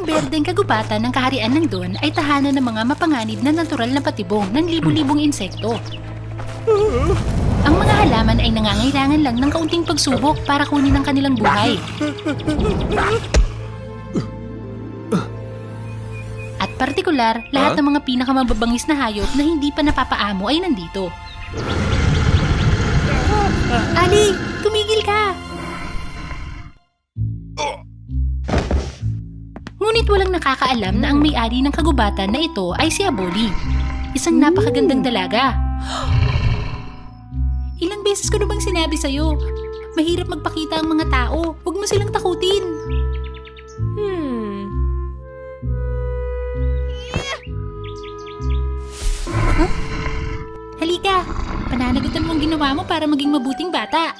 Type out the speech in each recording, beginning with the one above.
Ang berdeng kagubatan ng kaharian ng Dawn ay tahanan ng mga mapanganib na natural na patibong ng libu-libong insekto. Ang mga halaman ay nangangailangan lang ng kaunting pagsubok para kunin ang kanilang buhay. At partikular, lahat ng mga pinakamababangis na hayop na hindi pa napapaamo ay nandito. Ali, tumigil ka! Ngunit walang nakakaalam na ang may-ari ng kagubatan na ito ay si Aboli, isang napakagandang dalaga. Ilang beses ko na bang sinabi sa'yo, mahirap magpakita ang mga tao, huwag mo silang takutin. Huh? Halika, pananagutan mo ang ginawa mo para maging mabuting bata.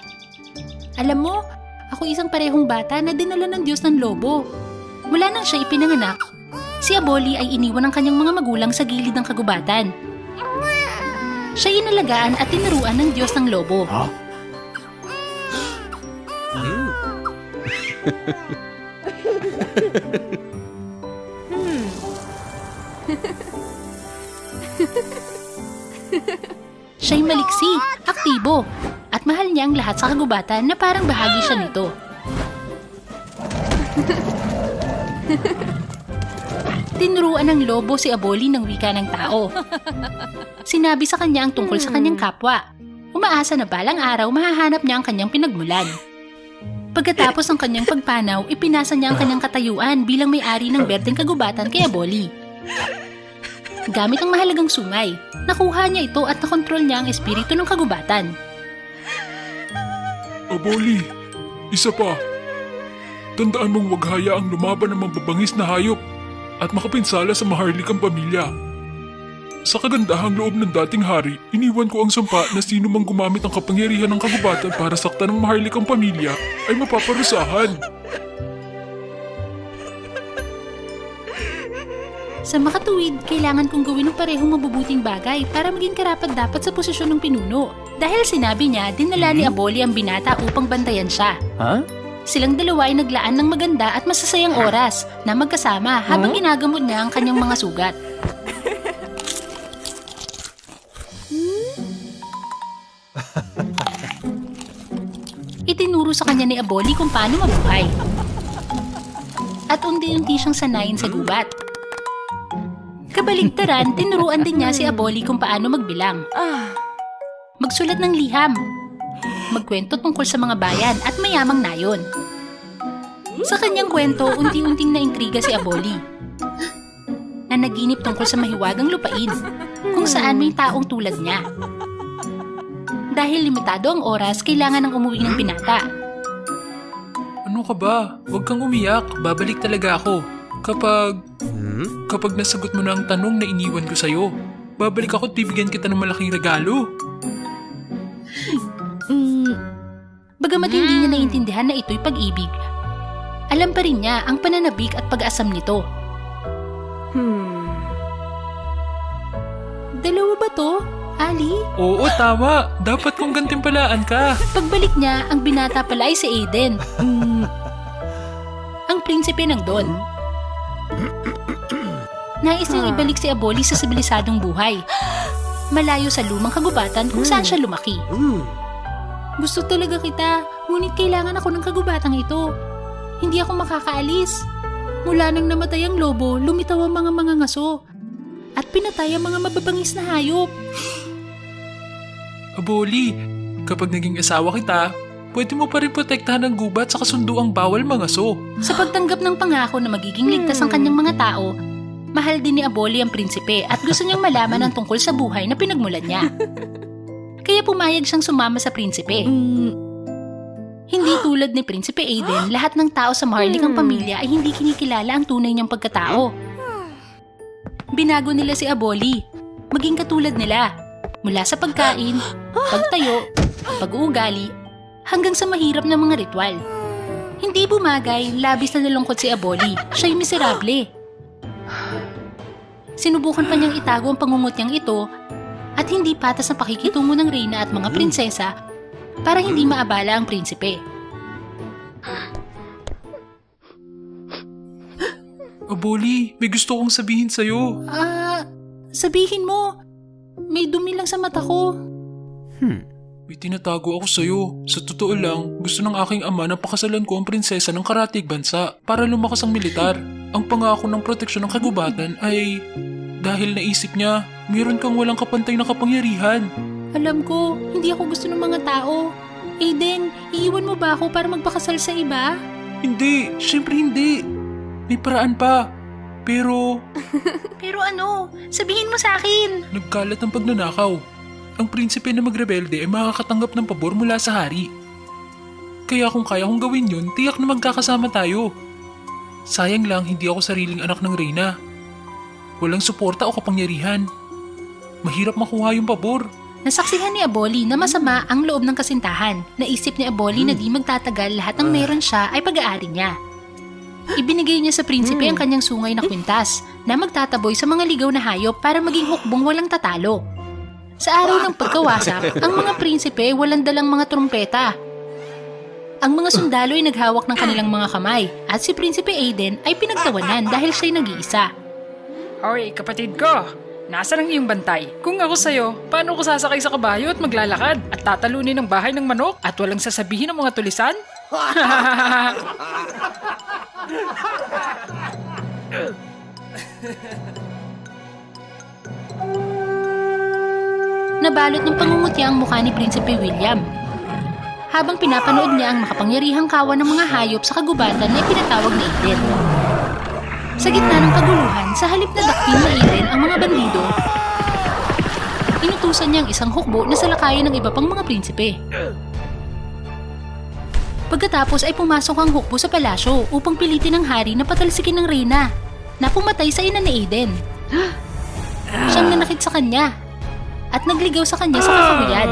Alam mo, ako isang parehong bata na dinala ng Diyos ng lobo. Mula nang siya ipinanganak, si Aboli ay iniwan ng kanyang mga magulang sa gilid ng kagubatan. Siya inalagaan at tinuruan ng Diyos ng lobo. Huh? Siya'y maliksi, aktibo, at mahal niya ang lahat sa kagubatan na parang bahagi siya nito. Tinuruan ng lobo si Aboli ng wika ng tao. Sinabi sa kanya ang tungkol sa kanyang kapwa. Umaasa na balang araw mahahanap niya ang kanyang pinagmulan. Pagkatapos ng kanyang pagpanaw, ipinasa niya ang kanyang katayuan bilang may-ari ng berdeng kagubatan kay Aboli. Gamit ang mahalagang sungay, nakuha niya ito at nakontrol niya ang espiritu ng kagubatan. Aboli, isa pa. Tandaan mong wag hayaang lumaban ng mababangis na hayop at makapinsala sa maharlikang pamilya. Sa kagandahang loob ng dating hari, iniwan ko ang sumpa na sino mang gumamit ng kapangyarihan ng kagubatan para saktan ng maharlikang pamilya ay mapaparusahan. Sa makatuwid, kailangan kong gawin ng parehong mabubuting bagay para maging karapat-dapat sa posisyon ng pinuno. Dahil sinabi niya, dinala ni Aboli ang binata upang bantayan siya. Huh? Silang dalawa ay naglaan ng maganda at masasayang oras na magkasama habang ginagamot niya ang kanyang mga sugat. Itinuro sa kanya ni Aboli kung paano mabuhay. At unti-unti siyang sanayin sa gubat. Kabaligtaran, tinuruan din niya si Aboli kung paano magbilang. Magsulat ng liham. Magkwento tungkol sa mga bayan at mayamang nayon. Sa kanyang kwento, unti-unting naintriga si Aboli. Nanaginip tungkol sa mahiwagang lupain, kung saan may taong tulad niya. Dahil limitado ang oras, kailangan ng umuwi ng binata. Ano ka ba? Huwag kang umiyak. Babalik talaga ako. Kapag nasagot mo na ang tanong na iniwan ko sa'yo, babalik ako at bibigyan kita ng malaking regalo. Bagamat hindi niya naiintindihan na ito'y pag-ibig, alam pa rin niya ang pananabik at pag-asam nito. Dalawa ba to, Ali? Oo, tama. Dapat kong gantimpalaan ka. Pagbalik niya, ang binata pala ay si Aiden. Ang prinsipe ng Dawn. Nais niyang ibalik si Aboli sa sibilisadong buhay. Malayo sa lumang kagubatan kung saan siya lumaki. Gusto talaga kita, ngunit kailangan ako ng kagubatang ito. Hindi ako makakaalis. Mula nang namatay ang lobo, lumitaw ang mga ngaso. At pinatay ang mga mababangis na hayop. Aboli, kapag naging asawa kita, pwede mo pa rin protektahan ang gubat sa kasunduang bawal mangaso. Sa pagtanggap ng pangako na magiging ligtas ang kanyang mga tao, mahal din ni Aboli ang prinsipe at gusto niyang malaman ang tungkol sa buhay na pinagmulan niya. Kaya pumayag siyang sumama sa prinsipe. Hindi tulad ni Prinsipe Aiden, lahat ng tao sa maharlikang pamilya ay hindi kinikilala ang tunay niyang pagkatao. Binago nila si Aboli, maging katulad nila, mula sa pagkain, pagtayo, pag-uugali, hanggang sa mahirap na mga ritual. Hindi bumagay, labis na nalungkot si Aboli, siya'y miserable. Sinubukan pa niyang itago ang pangungot niyang ito at hindi patas na pakikitungo ng reyna at mga prinsesa para hindi maabala ang prinsipe. Aboli, may gusto kong sabihin sa'yo. Sabihin mo. May dumi lang sa mata ko. May tinatago ako sa'yo. Sa totoo lang, gusto ng aking ama na pakasalan ko ang prinsesa ng karatig bansa para lumakas ang militar. Ang pangako ng proteksyon ng kagubatan ay dahil naisip niya, mayroon kang walang kapantay na kapangyarihan. Alam ko, hindi ako gusto ng mga tao. Aiden, iiwan mo ba ako para magpakasal sa iba? Hindi, syempre hindi. May paraan pa. Pero Pero ano? Sabihin mo sa akin. nagkalat ang pagnanakaw. Ang prinsipe na magrebelde ay makakatanggap ng pabor mula sa hari. Kaya kung kaya kong gawin yun, tiyak na magkakasama tayo. Sayang lang hindi ako sariling anak ng reyna. Walang suporta o kapangyarihan. Mahirap makuha yung pabor. Nasaksihan ni Aboli na masama ang loob ng kasintahan. Naisip ni Aboli na di magtatagal lahat ng meron siya ay pag-aari niya. Ibinigay niya sa prinsipe ang kanyang sungay na kwintas na magtataboy sa mga ligaw na hayop para maging hukbong walang tatalo. Sa araw ng pagkawasak, ang mga prinsipe walang dalang mga trumpeta. Ang mga sundalo ay naghawak ng kanilang mga kamay at si Prinsipe Aiden ay pinagtawanan dahil siya'y nag-iisa. Hoy, kapatid ko! Nasaan ang iyong bantay? Kung ako sa'yo, paano ko sasakay sa kabayo at maglalakad at tatalunin ng bahay ng manok at walang sasabihin ng mga tulisan? Nabalot ng pangungutya ang mukha ni Prinsipe William. Habang pinapanood niya ang makapangyarihang kawan ng mga hayop sa kagubatan na ipinatawag na Aiden. Sa gitna ng kaguluhan, sa halip na dakpin na Aiden ang mga bandido, inutusan niya ang isang hukbo na salakayin ng iba pang mga prinsipe. Pagkatapos ay pumasok ang hukbo sa palasyo upang pilitin ng hari na patalsikin ng reyna na pumatay sa ina ni Aiden. Siyang nanakit sa kanya at nagligaw sa kanya sa kakahuyan.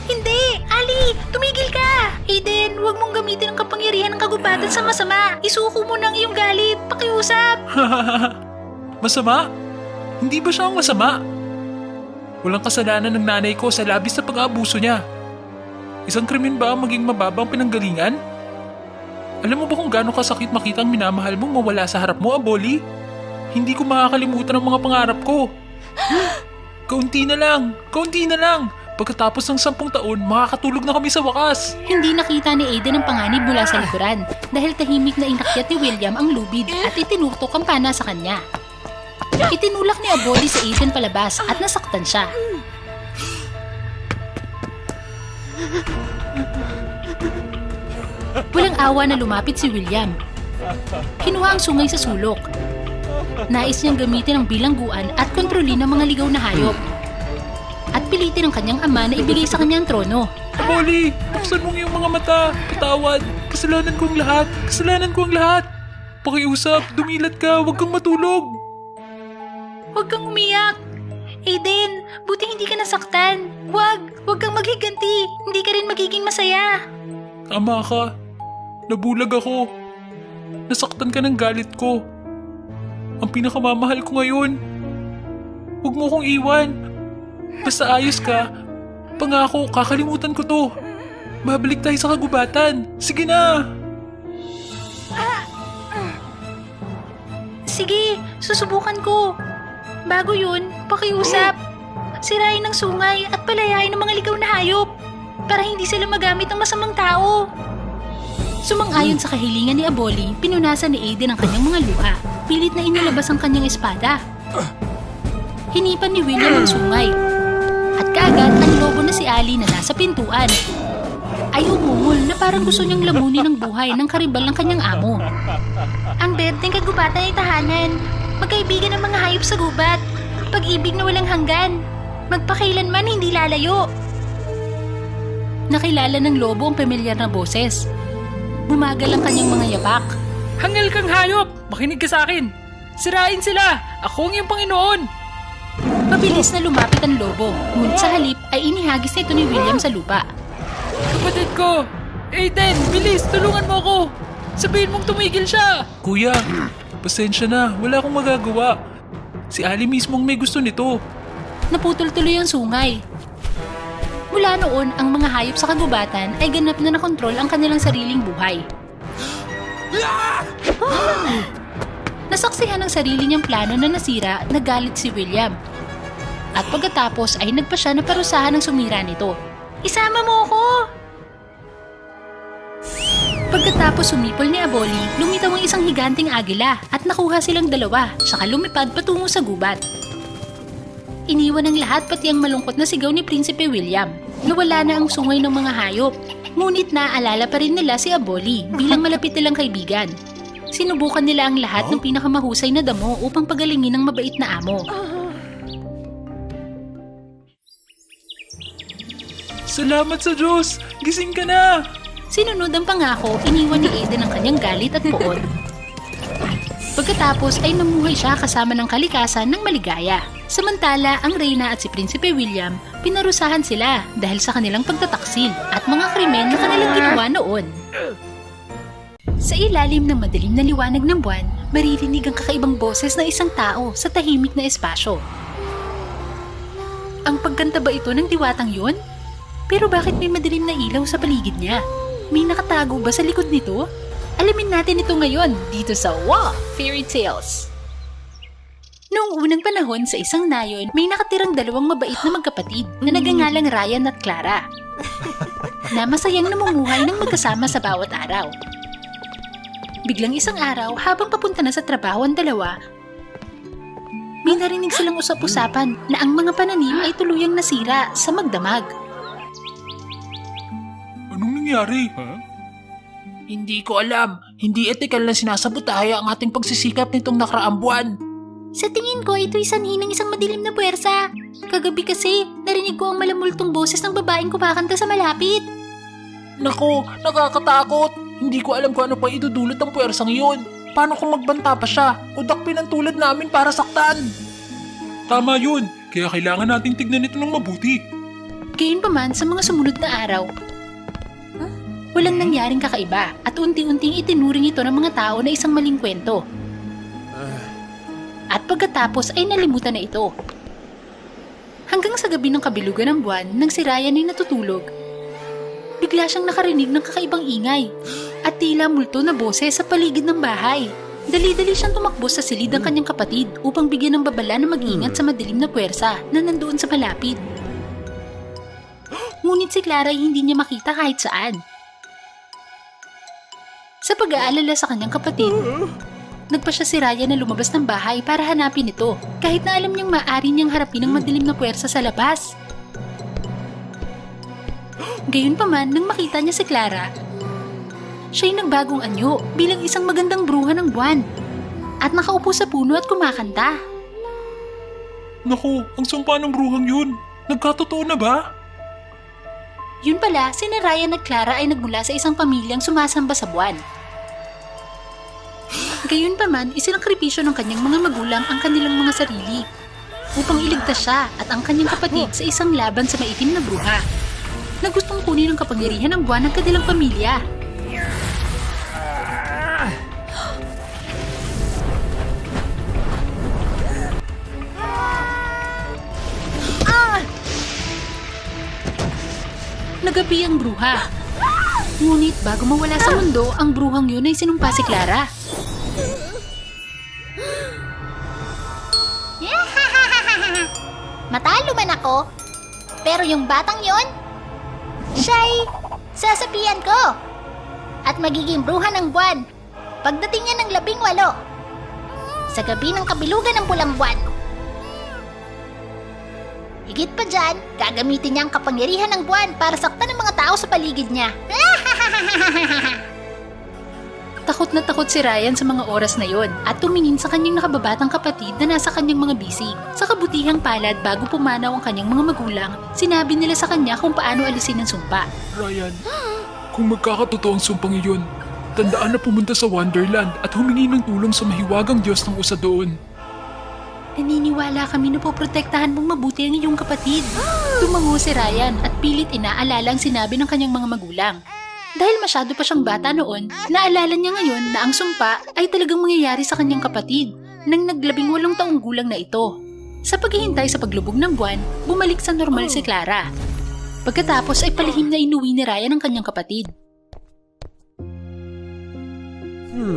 Hindi! Ali! Tumigil ka! Aiden, huwag mong gamitin ang kapangyarihan ng kagubatan sa masama. Isuko mo ng iyong galit. Pakiusap! Masama? Hindi ba siya ang masama? Walang kasalanan ng nanay ko sa labis na pag-aabuso niya. Isang krimen ba ang maging mababang pinanggalingan? Alam mo ba kung gaano kasakit makita ang minamahal mong mawala sa harap mo, Aboli? Hindi ko makakalimutan ang mga pangarap ko. Kaunti na lang! Kaunti na lang! Pagkatapos ng 10 taon, makakatulog na kami sa wakas. Hindi nakita ni Aiden ang panganib mula sa likuran dahil tahimik na inakyat ni William ang lubid at itinurtok ang pana sa kanya. Itinulak ni Aboli si Aiden palabas at nasaktan siya. Walang awa na lumapit si William. Kinuha ang sungay sa sulok. Nais niyang gamitin ang bilangguan at kontrolin ang mga ligaw na hayop. At pilitin ang kanyang ama na ibigay sa kanyang trono. Aboli, buksan mo iyong mga mata. Patawad. Kasalanan ko ang lahat. Kasalanan ko ang lahat. Pakiusap, dumilat ka. Huwag kang matulog. Huwag kang umiyak. Aiden, buti hindi ka nasaktan. Huwag kang maghiganti. Hindi ka rin magiging masaya. Tama ka. Nabulag ako. Nasaktan ka ng galit ko. Ang pinakamamahal ko ngayon. Huwag mo kong iwan. Basta ayos ka. Pangako, kakalimutan ko to. Babalik tayo sa kagubatan. Sige na. Sige, susubukan ko. Bago yun, pakiusap. Sirain ang sungay at palayain ang mga ligaw na hayop para hindi sila magamit ng masamang tao. Sumang-ayon sa kahilingan ni Aboli, pinunasan ni Aiden ang kanyang mga luha. Pilit na inilabas ang kanyang espada. Hinipan ni William ang sungay. At kaagad ang lobo na si Ali na nasa pintuan ay umungol na parang gusto niyang lamunin ang buhay ng karibal ng kanyang amo. Ang berdeng kagubatan ay tahanan. Magkaibigan ng mga hayop sa gubat. Pag-ibig na walang hanggan. Magpakailanman hindi lalayo. Nakilala ng lobo ang pamilyar na boses. Bumagal ang kanyang mga yapak. Hangal kang hayop! Makinig ka sa akin! Sirain sila! Ako ang iyong Panginoon! Mabilis na lumapit ang lobo, ngunit sa halip ay inihagis nito ni William sa lupa. Kapatid ko! Aiden, bilis! Tulungan mo ako! Sabihin mong tumigil siya! Kuya, pasensya na. Wala akong magagawa. Si Ali mismong may gusto nito. Naputol tuloy ang sungay. Mula Simula noon, ang mga hayop sa kagubatan ay ganap na nakontrol ang kanilang sariling buhay. Nasaksihan ng sarili niyang plano na nasira, nagalit si William. At pagkatapos ay nagpa siya na parusahan ng sumira nito. Isama mo ako! Pagkatapos sumipol ni Aboli, lumitaw ang isang higanting agila at nakuha silang dalawa, saka lumipad patungo sa gubat. Iniwan ng lahat pati ang malungkot na sigaw ni Prinsipe William. Nawala na ang sungay ng mga hayop. Ngunit naaalala pa rin nila si Aboli bilang malapit nilang kaibigan. Sinubukan nila ang lahat ng pinakamahusay na damo upang pagalingin ang mabait na amo. Salamat sa Diyos! Gising ka na! Sinunod ang pangako, iniwan ni Aiden ang kanyang galit at poon. Pagkatapos ay namuhay siya kasama ng kalikasan ng maligaya. Samantala, ang Reyna at si Prinsipe William, pinarusahan sila dahil sa kanilang pagtataksil at mga krimen na kanilang ginawa noon. Sa ilalim ng madilim na liwanag ng buwan, maririnig ang kakaibang boses ng isang tao sa tahimik na espasyo. Ang pagkanta ba ito ng diwatang yun? Pero bakit may madilim na ilaw sa paligid niya? May nakatago ba sa likod nito? Alamin natin ito ngayon dito sa WA Fairy Tales. Noong unang panahon sa isang nayon, may nakatirang dalawang mabait na magkapatid na nagangalang Ryan at Clara na masayang namumuhay ng magkasama sa bawat araw. Biglang isang araw, habang papunta na sa trabaho ang dalawa, may narinig silang usap-usapan na ang mga pananim ay tuluyang nasira sa magdamag. Anong nangyari? Hindi ko alam. Hindi etikal na sinasabotahe ang ating pagsisikap nitong nakaraang buwan. Sa tingin ko, ito'y sanhi ng isang madilim na puwersa. Kagabi kasi, narinig ko ang malamultong boses ng babaeng kumakanta sa malapit. Nako, nakakatakot. Hindi ko alam kung ano pa idudulot ang puwersang iyon. Paano kung magbanta pa siya o dakpin ang tulad namin para saktan? Tama yun, kaya kailangan nating tignan ito ng mabuti. Gayunpaman sa mga sumunod na araw, walang nangyaring kakaiba at unti-unting itinuring ito ng mga tao na isang maling kwento. At pagkatapos ay nalimutan na ito. Hanggang sa gabi ng kabilugan ng buwan, nang si Ryan ay natutulog, bigla siyang nakarinig ng kakaibang ingay at tila multo na boses sa paligid ng bahay. Dali-dali siyang tumakbo sa silid ng kanyang kapatid upang bigyan ng babala na mag-ingat sa madilim na puwersa na nandoon sa malapit. Ngunit si Clara ay hindi niya makita kahit saan. Sa pag-aalala sa kanyang kapatid, nagpa siya si Ryan na lumabas ng bahay para hanapin ito kahit na alam niyang maaari niyang harapin ang madilim na puwersa sa labas. Gayunpaman, nang makita niya si Clara, siya'y nagbagong anyo bilang isang magandang bruha ng buwan at nakaupo sa puno at kumakanta. Naku, ang sumpa ng bruhang yun. Nagkatotoo na ba? Yun pala, sina Ryan at Clara ay nagmula sa isang pamilyang sumasamba sa buwan. Gayunpaman, isinakripisyo ng kanyang mga magulang ang kanilang mga sarili upang iligtas siya at ang kanyang kapatid sa isang laban sa maitim na bruha na gustong kunin ang kapangyarihan ng buwan ng kanilang pamilya. Nagabi ang bruha. Ngunit bago mawala sa mundo, ang bruhang yun ay sinumpa si Clara. Matalo man ako, pero yung batang yon, siya'y sasapian ko at magiging bruha ng buwan pagdating niya ng 18 sa gabi ng kabilugan ng pulang buwan. Higit pa dyan, gagamitin niya ang kapangyarihan ng buwan para saktan ang mga tao sa paligid niya. Takot na takot si Ryan sa mga oras na yon at tumingin sa kanyang nakababatang kapatid na nasa kanyang mga bisig. Sa kabutihang palad bago pumanaw ang kanyang mga magulang, sinabi nila sa kanya kung paano alisin ang sumpa. Ryan, kung magkakatotoo ang sumpang iyon, tandaan na pumunta sa Wonderland at humingi ng tulong sa mahiwagang Diyos ng usa doon. Naniniwala kami na poprotektahan mong mabuti ang iyong kapatid. Tumango si Ryan at pilit inaalala ang sinabi ng kanyang mga magulang. Dahil masyado pa siyang bata noon, naalala niya ngayon na ang sumpa ay talagang mangyayari sa kanyang kapatid nang nag-18 taong gulang na ito. Sa paghihintay sa paglubog ng buwan, bumalik sa normal si Clara. Pagkatapos ay palihim na inuwi ni Ryan ang kanyang kapatid.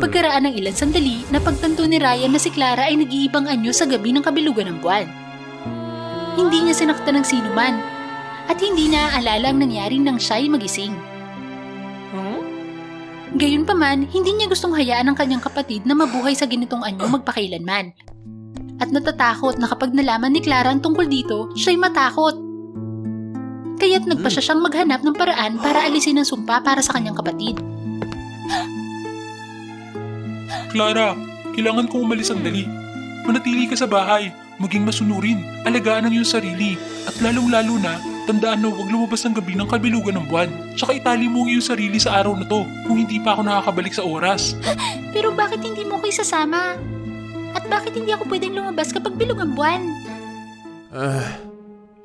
Pagkaraan ng ilang sandali, napagtanto ni Ryan na si Clara ay nag-iibang anyo sa gabi ng kabilugan ng buwan. Hindi niya sinaktan ng sino man at hindi naaalala ang nangyari nang siya ay magising. Gayunpaman, hindi niya gustong hayaan ang kanyang kapatid na mabuhay sa ganitong anyo magpakailanman. At natatakot na kapag nalaman ni Clara ang tungkol dito, siya'y matakot. Kaya't nagpasya siyang maghanap ng paraan para alisin ang sumpa para sa kanyang kapatid. Clara, kailangan kong umalis sandali. Manatili ka sa bahay, maging masunurin, alagaan ang iyong sarili, at lalong-lalo na, tandaan na huwag lumabas ng gabi ng kabilugan ng buwan. Tsaka itali mo ang iyong sarili sa araw na to kung hindi pa ako nakakabalik sa oras. Pero bakit hindi mo ko isasama? At bakit hindi ako pwedeng lumabas kapag bilog ang buwan?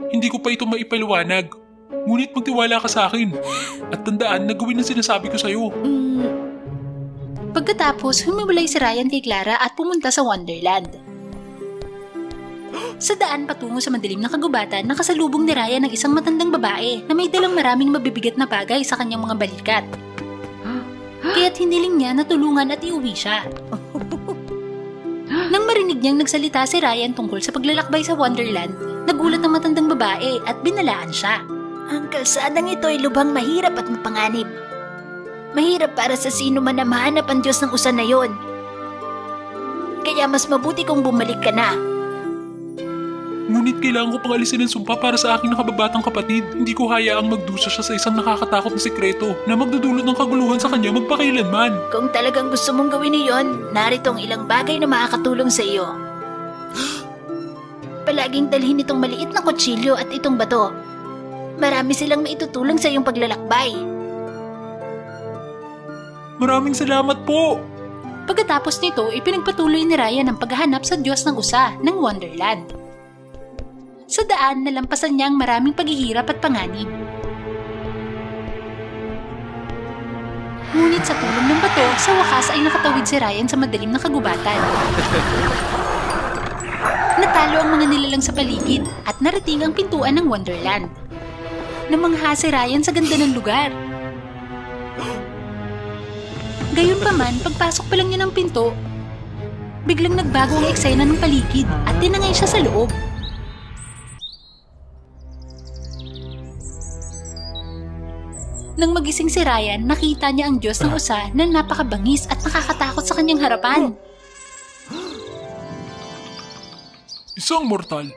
Hindi ko pa ito maipaliwanag. Ngunit magtiwala ka sa akin. At tandaan na gawin ang sinasabi ko sa'yo. Pagkatapos, humiwalay si Ryan kay Clara at pumunta sa Wonderland. Sa daan patungo sa madilim na kagubatan, nakasalubong ni Ryan ng isang matandang babae na may dalang maraming mabibigat na bagay sa kanyang mga balikat. Kaya't hiniling niya na tulungan at iuwi siya. Nang marinig niyang nagsalita si Ryan tungkol sa paglalakbay sa Wonderland, nagulat ang matandang babae at binalaan siya. Ang kalsadang ito ay lubhang mahirap at mapanganib. Mahirap para sa sino man na mahanap ang Diyos ng usa na yon. Kaya mas mabuti kung bumalik ka na. Ngunit kailangan ko pang alisin ang sumpa para sa aking nakababatang kapatid. Hindi ko hayaang magdusa siya sa isang nakakatakot na sekreto na magdudulot ng kaguluhan sa kanya magpakailanman. Kung talagang gusto mong gawin iyon, narito ang ilang bagay na makakatulong sa iyo. Palaging dalhin itong maliit na kutsilyo at itong bato. Marami silang maitutulong sa iyong paglalakbay. Maraming salamat po! Pagkatapos nito, ipinagpatuloy ni Ryan ang paghahanap sa Diyos ng Usa ng Wonderland. Sa daan, nalampasan niya ang maraming paghihirap at panganib. Ngunit sa tulong ng bato, sa wakas ay nakatawid si Ryan sa madilim na kagubatan. Natalo ang mga nilalang sa paligid at narating ang pintuan ng Wonderland. Namangha si Ryan sa ganda ng lugar. Gayunpaman, pagpasok pa lang niya ng pinto, biglang nagbago ang eksena ng paligid at tinangay siya sa loob. Nang magising si Ryan, nakita niya ang Diyos ng Usa na napakabangis at nakakatakot sa kanyang harapan. Isang mortal.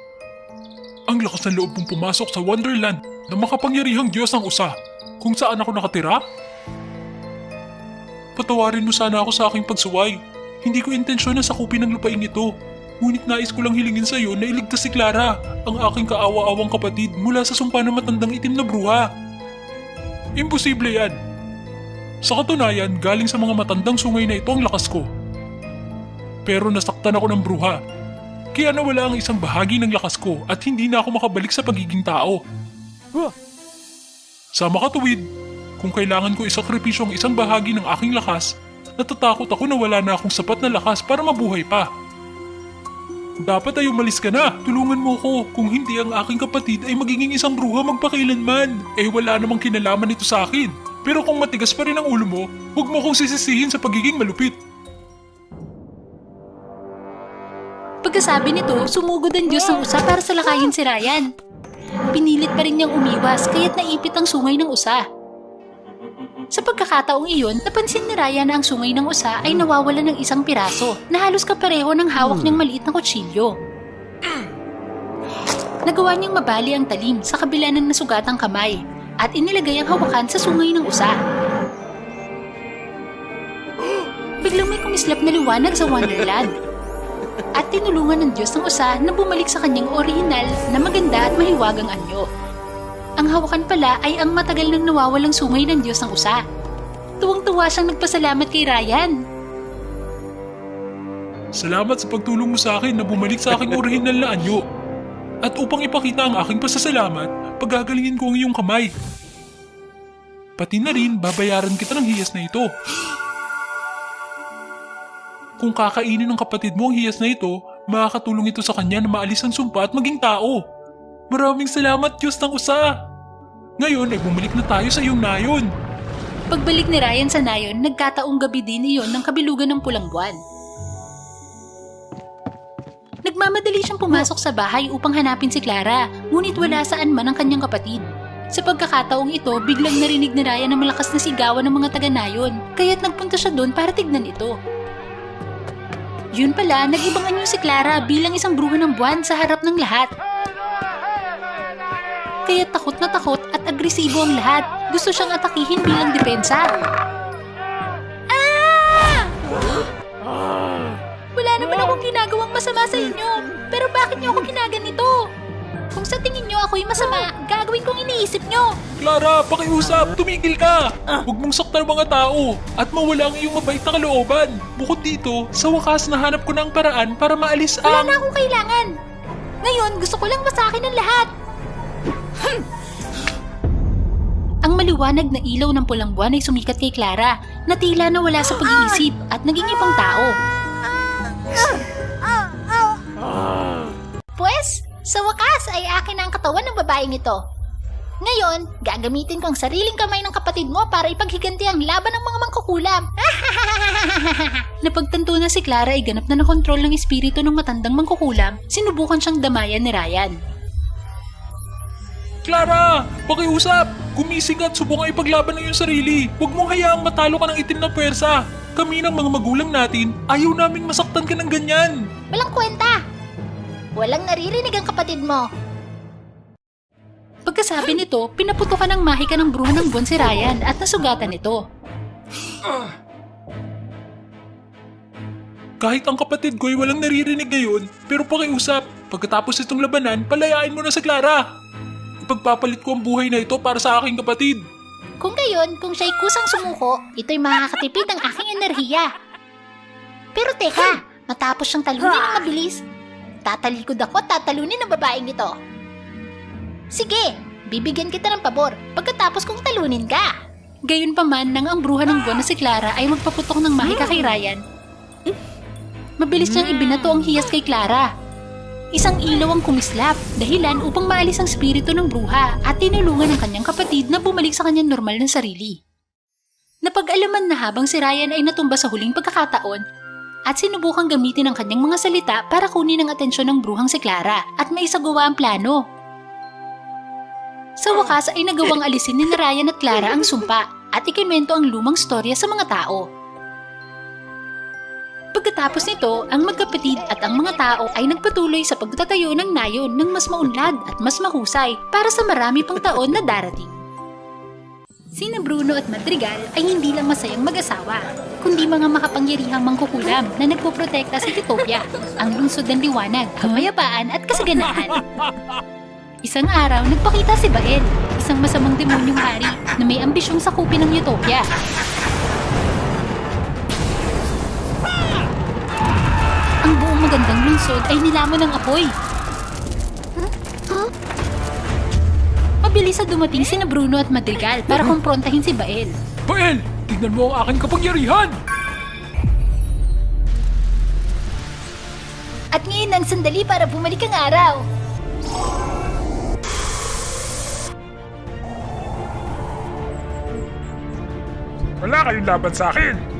Ang lakas ng loob mong pumasok sa Wonderland na makapangyarihang Diyos ng Usa. Kung saan ako nakatira? Patawarin mo sana ako sa aking pagsuway. Hindi ko intensyon na sakupin ang lupain ito. Ngunit nais ko lang hilingin sa iyo na iligtas si Clara, ang aking kaawa-awang kapatid mula sa sumpa ng matandang itim na bruha. Imposible yan. Sa katunayan, galing sa mga matandang sungay na ito ang lakas ko. Pero nasaktan ako ng bruha. Kaya nawala ang isang bahagi ng lakas ko at hindi na ako makabalik sa pagiging tao. Sa makatuwid, kung kailangan ko isakripisyo ang isang bahagi ng aking lakas, natatakot ako na wala na akong sapat na lakas para mabuhay pa. Dapat ay umalis ka na. Tulungan mo ko. Kung hindi ang aking kapatid ay magiging isang bruha magpakailanman. Wala namang kinalaman ito sa akin. Pero kung matigas pa rin ang ulo mo, huwag mo kong sisisihin sa pagiging malupit. Pagkasabi nito, sumugod ang Diyos ng Usa para salakayin si Ryan. Pinilit pa rin niyang umiwas kaya't naipit ang sungay ng Usa. Sa pagkakataong iyon, napansin ni Ryan na ang sungay ng Usa ay nawawalan ng isang piraso na halos kapareho ng hawak niyang maliit na kutsilyo. Nagawa niyang mabali ang talim sa kabila ng nasugatang kamay at inilagay ang hawakan sa sungay ng Usa. Biglang may kumislap na liwanag sa Wonderland at tinulungan ng Diyos ng Usa na bumalik sa kanyang orihinal na maganda at mahiwagang anyo. Ang hawakan pala ay ang matagal nang nawawalang sungay ng Diyos ng Usa. Tuwang-tuwa siyang nagpasalamat kay Ryan. Salamat sa pagtulong mo sa akin na bumalik sa aking orihinal na anyo. At upang ipakita ang aking pasasalamat, pagagalingin ko ang iyong kamay. Pati na rin, babayaran kita ng hiyas na ito. Kung kakainin ng kapatid mo ang hiyas na ito, makakatulong ito sa kanya na maalis ang sumpa at maging tao. Maraming salamat, Diyos ng Usa! Ngayon ay bumalik na tayo sa iyong nayon. Pagbalik ni Ryan sa nayon, nagkataong gabi din iyon ng kabilugan ng pulang buwan. Nagmamadali siyang pumasok sa bahay upang hanapin si Clara, ngunit wala saan man ang kanyang kapatid. Sa pagkakataong ito, biglang narinig ni Ryan na malakas na sigawan ng mga taga-nayon, kaya't nagpunta siya doon para tignan ito. Yun pala, nag-ibang anyo si Clara bilang isang bruha ng buwan sa harap ng lahat. Kaya takot na takot at agresibo ang lahat. Gusto siyang atakihin bilang depensa. Wala naman akong ginagawang masama sa inyo. Pero bakit niyo ako ginaganito? Kung sa tingin niyo ako'y masama, gagawin kong iniisip niyo. Clara, pakiusap! Tumigil ka! Huwag mong saktan ang mga tao at mawala ang iyong mabait na kalooban. Bukod dito, sa wakas nahanap ko na ang paraan para maalis Wala ang... na akong kailangan. Ngayon, gusto ko lang masakin ang lahat. Ang maliwanag na ilaw ng pulang buwan ay sumikat kay Clara na tila nawala sa pag-iisip at naging ibang tao. Pwes, sa wakas ay akin na ang katawan ng babaeng ito. Ngayon, gagamitin ko ang sariling kamay ng kapatid mo para ipaghiganti ang laban ng mga mangkukulam. Napagtanto na si Clara ay ganap na nakontrol ng espiritu ng matandang mangkukulam, sinubukan siyang damayan ni Ryan. Clara! Pakiusap! Gumising at subukang ipaglaban ng iyong sarili. Huwag mong hayaang matalo ka ng itim na pwersa. Kami ng mga magulang natin, ayaw naming masaktan ka ng ganyan. Walang kwenta. Walang naririnig ang kapatid mo. Pagkasabi nito, pinaputukan ng mahika ng bruha ng buwan si Ryan at nasugatan ito. Kahit ang kapatid ko ay walang naririnig ngayon, pero pakiusap, pagkatapos itong labanan, palayain mo na si Clara. Ipagpapalit ko ang buhay na ito para sa aking kapatid. Kung gayon, kung siya'y kusang sumuko, ito'y makakatipid ng aking enerhiya. Pero teka, matapos siyang talunin ng mabilis, tatalikod ako at tatalunin ng babaeng ito. Sige, bibigyan kita ng pabor pagkatapos kong talunin ka. Gayunpaman nang ang bruha ng buwan na si Clara ay magpaputok ng mahika kay Ryan, mabilis niyang ibinato ang hiyas kay Clara. Isang ilaw ang kumislap, dahilan upang maalis ang spirito ng bruha at tinulungan ng kanyang kapatid na bumalik sa kanyang normal na sarili. Napag-alaman na habang si Ryan ay natumba sa huling pagkakataon at sinubukang gamitin ang kanyang mga salita para kunin ang atensyon ng bruhang si Clara at maisagawa ang plano. Sa wakas ay nagawang alisin ni Ryan at Clara ang sumpa at ikinwento ang lumang storya sa mga tao. Pagkatapos nito, ang magkapatid at ang mga tao ay nagpatuloy sa pagtatayo ng nayon ng mas maunlad at mas mahusay para sa marami pang taon na darating. Sina Bruno at Madrigal ay hindi lang masayang mag-asawa, kundi mga makapangyarihang mangkukulam na nagpoprotekta sa Utopia, ang lungsod ng liwanag, kapayapaan at kasaganaan. Isang araw, nagpakita si Bael, isang masamang demonyong hari na may ambisyong sakupin ng Utopia. Ang buong magandang lungsod ay nilamon ng apoy. Mabilis na dumating sina Bruno at Madrigal para kumprontahin si Bael. Bael, tignan mo ang aking kapangyarihan! At ngayon ang sandali para bumalik ang araw. Wala kayong laban sa akin!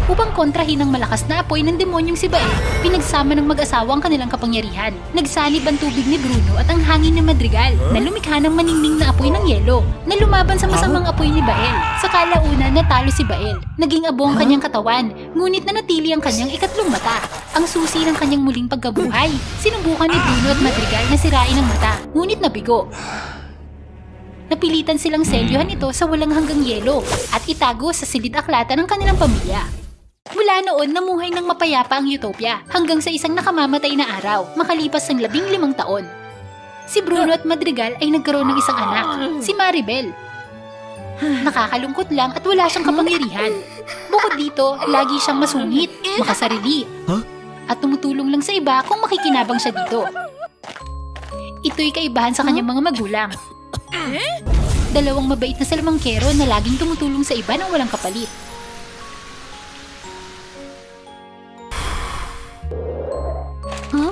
Upang kontrahin ang malakas na apoy ng demonyong si Bael, pinagsama ng mag-asawa ang kanilang kapangyarihan. Nagsalib ang tubig ni Bruno at ang hangin ni Madrigal na lumikha ng maningning na apoy ng yelo na lumaban sa masamang apoy ni Bael. Sa kalaunan, natalo si Bael. Naging abo ang kanyang katawan, ngunit nanatili ang kanyang ikatlong mata. Ang susi ng kanyang muling pagkabuhay. Sinubukan ni Bruno at Madrigal na sirain ang mata, ngunit nabigo. Napilitan silang selyohan ito sa walang hanggang yelo at itago sa silid-aklata ng kanilang pamilya. Mula noon, namuhay ng mapayapa ang Utopia hanggang sa isang nakamamatay na araw, makalipas ng 15 taon. Si Bruno at Madrigal ay nagkaroon ng isang anak, si Maribel. Nakakalungkot lang at wala siyang kapangyarihan. Bukod dito, lagi siyang masungit, makasarili, at tumutulong lang sa iba kung makikinabang siya dito. Ito'y kaibahan sa kanyang mga magulang. Dalawang mabait na salamangkero na laging tumutulong sa iba nang walang kapalit.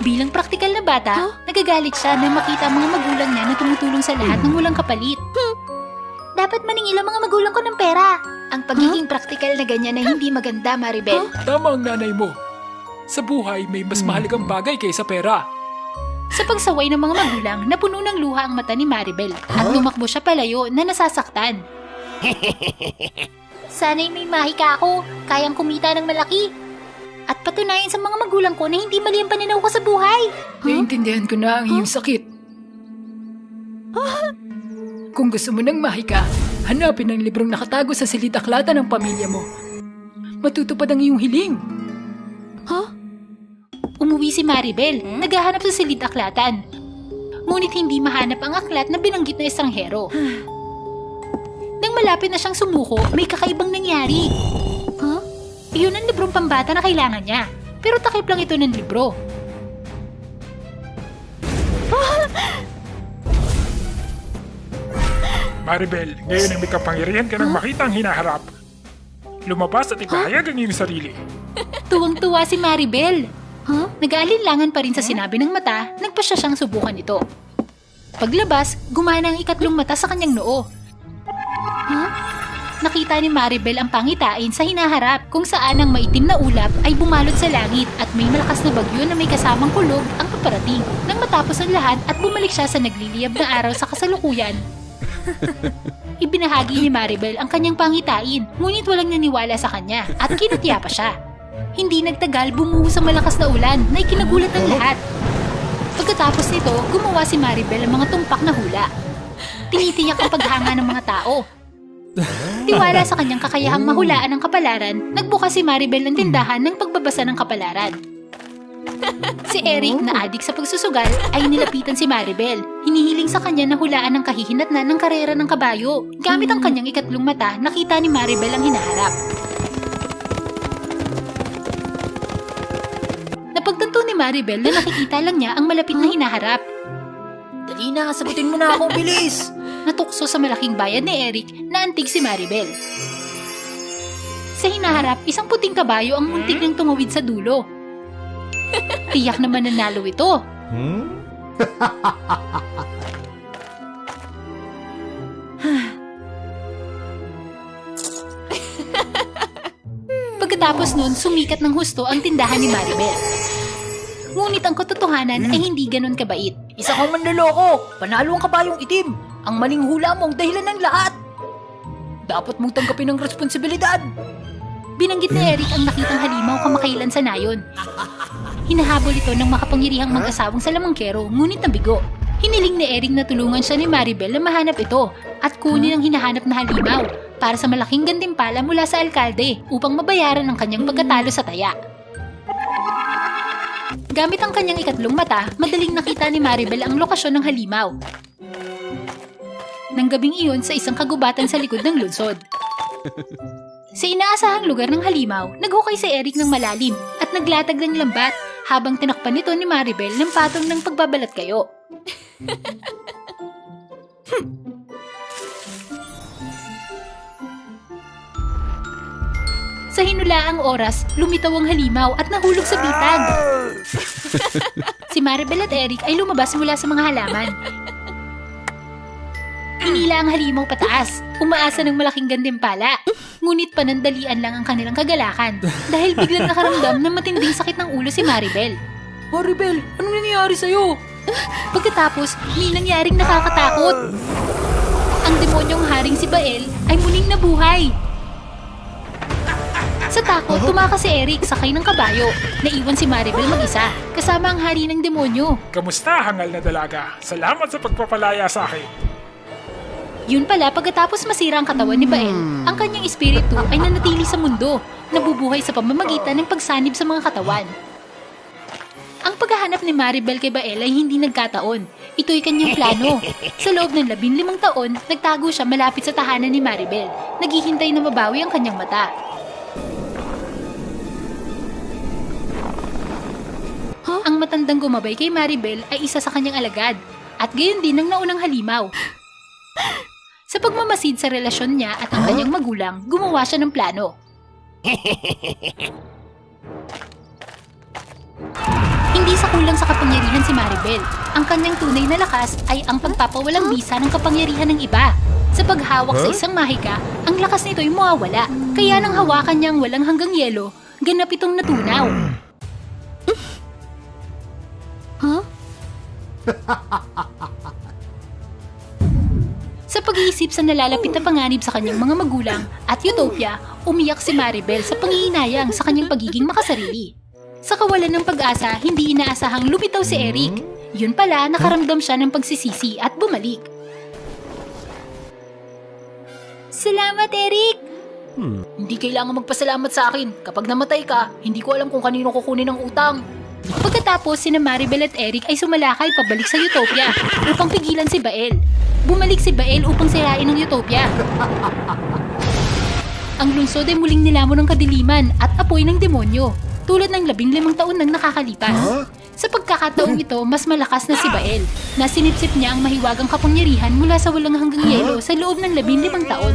Bilang praktikal na bata, nagagalit siya nang makita ang mga magulang niya na tumutulong sa lahat ng walang kapalit. Dapat maningil ang mga magulang ko ng pera. Ang pagiging praktikal na ganyan ay hindi maganda, Maribel. Tama ang nanay mo. Sa buhay, may mas mahalagang bagay kaysa pera. Sa pagsaway ng mga magulang, napuno ng luha ang mata ni Maribel at tumakbo siya palayo na nasasaktan. Sana'y may mahika ako, kayang kumita ng malaki. At patunayan sa mga magulang ko na hindi mali ang pananaw ko sa buhay. Naiintindihan ko na ang iyong sakit. Kung gusto mo ng mahika, hanapin ang librong nakatago sa silid-aklatan ng pamilya mo. Matutupad ang iyong hiling. Umuwi si Maribel, naghahanap sa silid-aklatan. Ngunit hindi mahanap ang aklat na binanggit na estranghero. Nang malapit na siyang sumuko, may kakaibang nangyari. Iyon ang librong pambata na kailangan niya. Pero takip lang ito ng libro. Maribel, ngayon ay may kapangyarihan ka ng makita ang hinaharap. Lumabas at ipahayag ang iyong sarili. Tuwang-tuwa si Maribel. Nag-aalinlangan pa rin sa sinabi ng mata, nagpasya siyang subukan ito. Paglabas, gumana ang ikatlong mata sa kanyang noo. Nakita ni Maribel ang pangitain sa hinaharap kung saan ang maitim na ulap ay bumalot sa langit at may malakas na bagyo na may kasamang kulog ang paparating. Nang matapos ang lahat at bumalik siya sa nagliliyab na araw sa kasalukuyan, ibinahagi ni Maribel ang kanyang pangitain, ngunit walang naniwala sa kanya at kinutya pa siya. Hindi nagtagal, bumuhos ang malakas na ulan na ikinagulat ng lahat. Pagkatapos nito, gumawa si Maribel ang mga tumpak na hula. Tinitiyak ang paghanga ng mga tao. Tiwala sa kanyang kakayahang mahulaan ng kapalaran, nagbukas si Maribel ng tindahan ng pagbabasa ng kapalaran. Si Eric, na adik sa pagsusugal, ay nilapitan si Maribel. Hinihiling sa kanya na hulaan ang kahihinatnan ng karera ng kabayo. Gamit ang kanyang ikatlong mata, nakita ni Maribel ang hinaharap. Napagtanto ni Maribel na nakikita lang niya ang malapit na hinaharap. Dali na, sagutin mo na ako, bilis! Natukso sa malaking bayan ni Eric na antig si Maribel. Sa hinaharap, isang puting kabayo ang muntik niyang tumawid sa dulo. Tiyak naman nanalo ito. Pagkatapos nun, sumikat ng husto ang tindahan ni Maribel. Ngunit ang katotohanan ay hindi ganun kabait. Isa kang manloloko! Panalo ang kabayong itim! Ang maling hula mo ang dahilan ng lahat! Dapat mong tanggapin ang responsibilidad! Binanggit ni Eric ang nakitang halimaw kamakailan sa nayon. Hinahabol ito ng makapangyarihang mag-asawang salamangkero, ngunit nabigo. Hiniling ni Eric na tulungan siya ni Maribel na mahanap ito at kunin ang hinahanap na halimaw para sa malaking gantimpala mula sa alkalde upang mabayaran ang kanyang pagkatalo sa taya. Gamit ang kanyang ikatlong mata, madaling nakita ni Maribel ang lokasyon ng halimaw. Nang gabing iyon sa isang kagubatan sa likod ng lungsod. Sa inaasahang lugar ng halimaw, naghukay si Eric ng malalim at naglatag ng lambat habang tinakpan nito ni Maribel ng patong ng pagbabalat kayo. Sa hinulaang oras, lumitaw ang halimaw at nahulog sa bitag. Si Maribel at Eric ay lumabas mula sa mga halaman. Hinila ang halimaw pataas, umaasa ng malaking gantimpala. Ngunit panandalian lang ang kanilang kagalakan dahil biglang nakaramdam ng matinding sakit ng ulo si Maribel. Maribel, anong nangyayari sa'yo? Pagkatapos, may nangyaring nakakatakot. Ang demonyong haring si Bael ay muling nabuhay. Sa takot, tumakas si Eric sakay ng kabayo. Naiwan si Maribel mag-isa, kasama ang hari ng demonyo. Kamusta, hangal na dalaga? Salamat sa pagpapalaya sa akin. Yun pala, pagkatapos masira ang katawan ni Bael, ang kanyang espiritu ay nanatili sa mundo, nabubuhay sa pamamagitan ng pagsanib sa mga katawan. Ang paghahanap ni Maribel kay Bael ay hindi nagkataon. Ito'y kanyang plano. Sa loob ng 15 taon, nagtago siya malapit sa tahanan ni Maribel, naghihintay na mabawi ang kanyang mata. Ang matandang gumabay kay Maribel ay isa sa kanyang alagad, at gayon din ang naunang halimaw. Sa pagmamasid sa relasyon niya at ang kanyang magulang, gumawa siya ng plano. Hindi sa kulang sa kapangyarihan si Maribel. Ang kanyang tunay na lakas ay ang pagpapawalang bisa ng kapangyarihan ng iba. Sa paghawak sa isang mahika, ang lakas nito ay mawawala. Kaya nang hawakan niyang walang hanggang yelo, ganap itong natunaw. Sa pag-iisip sa nalalapit na panganib sa kanyang mga magulang at utopia, umiyak si Maribel sa pangihinayang sa kanyang pagiging makasarili. Sa kawalan ng pag-asa, hindi inaasahang lumitaw si Eric. Yun pala, nakaramdam siya ng pagsisisi at bumalik. Salamat, Eric! Hindi kailangan magpasalamat sa akin. Kapag namatay ka, hindi ko alam kung kanino kukunin ang utang. Pagkatapos, sina Maribel at Eric ay sumalakay pabalik sa Utopia upang pigilan si Bael. Bumalik si Bael upang sirain ang Utopia. Ang lungsod ay muling nilamon ng kadiliman at apoy ng demonyo, tulad ng 15 taon nang nakakalipas. Sa pagkakataong ito, mas malakas na si Bael, na sinipsip niya ang mahiwagang kapangyarihan mula sa walang hanggang yelo sa loob ng 15 taon.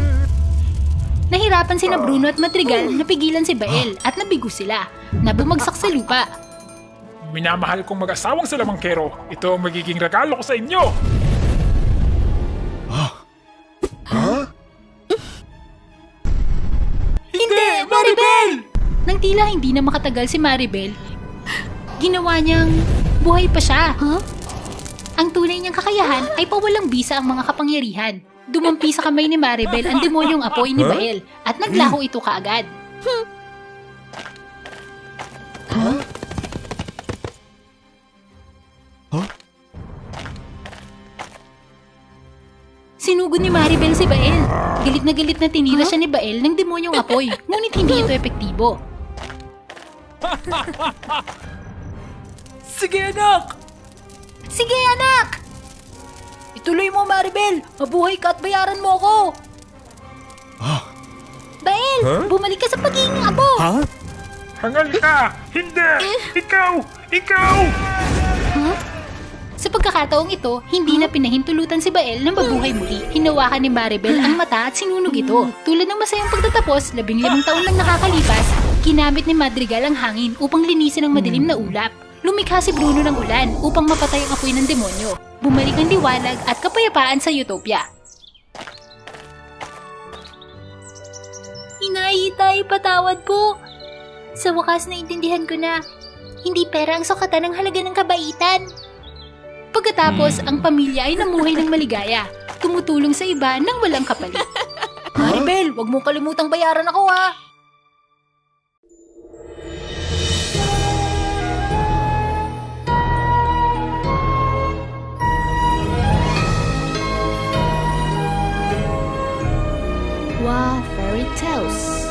Nahirapan sina Bruno at Madrigal na pigilan si Bael at nabigo sila, na bumagsak sa lupa. Minamahal kong mag-asawang salamangkero. Ito ang magiging regalo ko sa inyo. Hindi! Maribel! Nang tila hindi na makatagal si Maribel, ginawa niyang buhay pa siya. Ang tunay niyang kakayahan ay pawalang bisa ang mga kapangyarihan. Dumampi sa kamay ni Maribel ang demonyong apoy ni Bael at naglaho ito kaagad. Sinugod ni Maribel si Bael. Galit na tinira siya ni Bael ng demonyong apoy, ngunit hindi ito epektibo. Sige, anak! Sige, anak! Ituloy mo, Maribel! Mabuhay ka at bayaran mo ako! Bael, bumalik ka sa pagiging abo! Hangal ka! Hindi! Ikaw! Ikaw! Sa pagkakataong ito, hindi na pinahintulutan si Bael na mabuhay muli. Hinawakan ni Maribel ang mata at sinunog ito. Tulad ng masayang pagtatapos, 15 taon lang nakakalipas, kinamit ni Madrigal ang hangin upang linisin ang madilim na ulap. Lumikha si Bruno ng ulan upang mapatay ang apoy ng demonyo. Bumalik ang liwanag at kapayapaan sa Utopia. Inay, Itay, patawad po. Sa wakas naintindihan ko na hindi pera ang sukatan ng halaga ng kabaitan. Pagkatapos, ang pamilya ay namuhay ng maligaya, tumutulong sa iba nang walang kapalit. Maribel, wag mong kalimutang bayaran ako, ha? Wow, fairy tales.